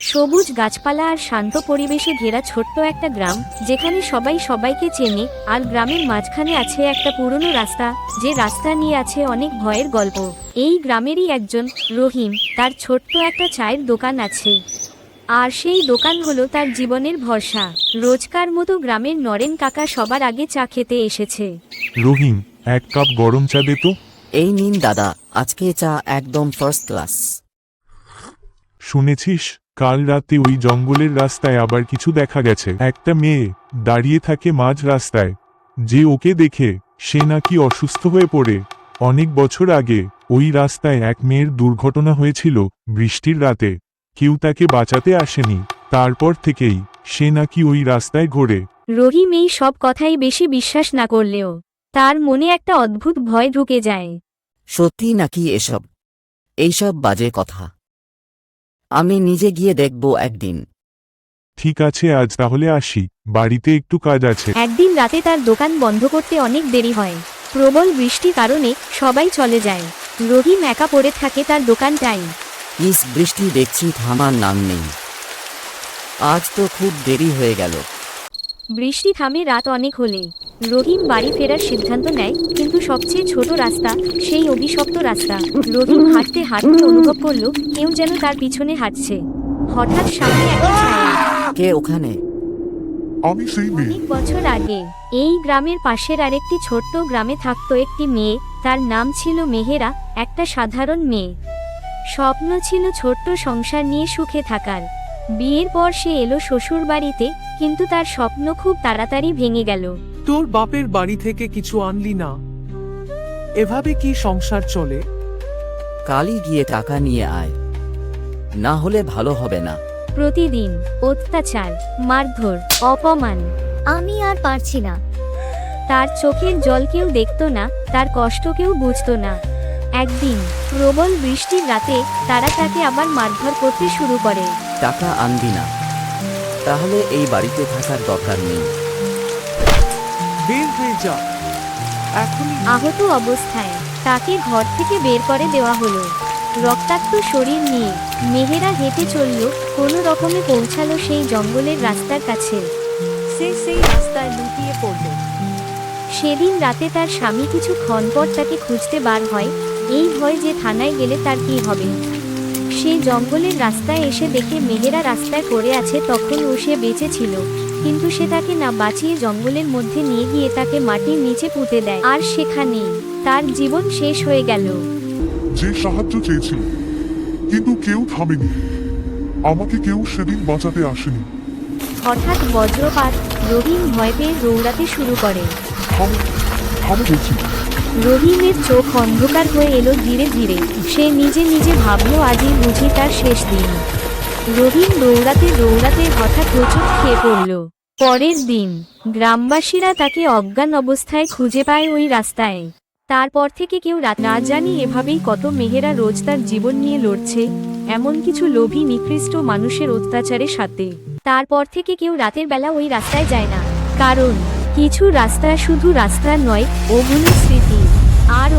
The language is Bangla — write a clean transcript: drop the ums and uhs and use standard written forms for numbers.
সবুজ গাছপালা আর শান্ত পরিবেশে ঘেরা ছোট্ট একটা গ্রাম, যেখানে সবাই সবাইকে চেনে। আর গ্রামের মাঝখানে আছে একটা পুরনো রাস্তা, যে রাস্তা নিয়ে আছে অনেক ভয়ের গল্প। এই গ্রামেরই একজন রহিম, তার ছোট্ট একটা চায়ের দোকান আছে। আর সেই দোকান হলো তার জীবনের ভরসা। রোজকার মতো গ্রামের নরেন কাকা সবার আগে চা খেতে এসেছে। রহিম, এক কাপ গরম চা দে তো। এই নিন দাদা, আজকে চা একদম ফার্স্ট ক্লাস। শুনেছিস, কাল রাতে ওই জঙ্গলের রাস্তায় আবার কিছু দেখা গেছে। একটা মেয়ে দাঁড়িয়ে থাকে মাঝ রাস্তায়। যে ওকে দেখে, সে নাকি অসুস্থ হয়ে পড়ে। অনেক বছর আগে ওই রাস্তায় এক মেয়ের দুর্ঘটনা হয়েছিল বৃষ্টির রাতে। কেউ তাকে বাঁচাতে আসেনি। তারপর থেকেই সে নাকি ওই রাস্তায় ঘোরে। রহিম এই সব কথাই বেশি বিশ্বাস না করলেও তার মনে একটা অদ্ভুত ভয় ঢুকে যায়। সত্যি নাকি এইসব বাজে কথা? আমি নিজে গিয়ে দেখব একদিন। ঠিক আছে, আজ তাহলে আসি, বাড়িতে একটু কাজ আছে। একদিন রাতে তার দোকান বন্ধ করতে অনেক দেরি হয়। প্রবল বৃষ্টির কারণে সবাই চলে যায়। রহিম একা পড়ে থাকে তার দোকানটাই। বৃষ্টি দেখছি থামার নাম নেই। আজ তো খুব দেরি হয়ে গেল। বৃষ্টি থামে রাত অনেক হলে। রহিম বাড়ি ফেরার সিদ্ধান্ত নেয়, কিন্তু সবচেয়ে ছোট রাস্তা, সেই অভিশপ্ত রাস্তা। রহিম হাঁটতে হাঁটতে অনুভব করলো কেউ যেন তার পিছনে হাঁটছে। হঠাৎ সামনে একটা ছায়া। কে ওখানে? আমি সেই অনেক বছর আগে এই গ্রামের পাশের আরেকটি ছোট্ট গ্রামে থাকতো একটি মেয়ে। তার নাম ছিল মেহেরা, একটা সাধারণ মেয়ে। স্বপ্ন ছিল ছোট্ট সংসার নিয়ে সুখে থাকার। বিয়ের পর সে এলো শ্বশুর বাড়িতে, কিন্তু তার স্বপ্ন খুব তাড়াতাড়ি ভেঙে গেল। তোর বাপের বাড়ি থেকে কিছু আনলি না? এভাবে কি সংসার চলে? কালই গিয়ে টাকা নিয়ে আয়, না হলে ভালো হবে না। প্রতিদিন অত্যাচার, মারধর, অপমান। আমি আর পারছি না। তার চোখের জল কেউ দেখতো না, তার কষ্ট কেউ বুঝতো না। একদিন প্রবল বৃষ্টির রাতে তারা তাকে আবার মারধর করতে শুরু করে। টাকা আনবি না, তাহলে এই বাড়িতে থাকার দরকার নেই। বের হয়ে যা এখনই। আহত অবস্থায় তাকে ঘর থেকে বের করে দেওয়া হলো। রক্তাক্ত শরীর নিয়ে মেহেরা হেঁটে চলল, কোনো রকমে পৌঁছালো সেই জঙ্গলের রাস্তার কাছে। সেই রাস্তায় লুটিয়ে পড়ল। সেদিন রাতে তার স্বামী কিছুক্ষণ পর তাকে খুঁজতে বার হয়, এই ভয় যে থানায় গেলে তার কি হবে। সে জঙ্গলের রাস্তায় এসে দেখে মেহেরা রাস্তায় পড়ে আছে। তখন ও সে বেঁচে ছিল, কিন্তু সে তাকে না বাঁচিয়ে জঙ্গলের মধ্যে নিয়ে গিয়ে তাকে মাটির নিচে পুঁতে দেয়। আর সেখানেই তার জীবন শেষ হয়ে গেল। যে সাহায্য চেয়েছিল, কিন্তু কেউ থামেনি। আমাকে কেউ সেদিন বাঁচাতে আসেনি। হঠাৎ বজ্রপাত। রহিম ভয় পেয়ে দৌড়াতে শুরু করে। থামো, থামো বলছি। রহিমের চোখ অন্ধকার হয়ে এলো ধীরে ধীরে। সে নিজে নিজে ভাবল আজই বুঝি তার শেষ দিন। রহিম দৌড়াতে দৌড়াতে হঠাৎ হোঁচট খেয়ে পড়ল। পরের দিন গ্রামবাসীরা তাকে অজ্ঞান অবস্থায় খুঁজে পায় ওই রাস্তায়। তারপর থেকে কেউ রাত না জানি এভাবেই কত মেহেরা রোজ তার জীবন নিয়ে লড়ছে, এমন কিছু লোভী নিকৃষ্ট মানুষের অত্যাচারের সাথে। তারপর থেকে কেউ রাতের বেলা ওই রাস্তায় যায় না, কারণ কিছু রাস্তা শুধু রাস্তা নয়, ওগুলো স্মৃতি আর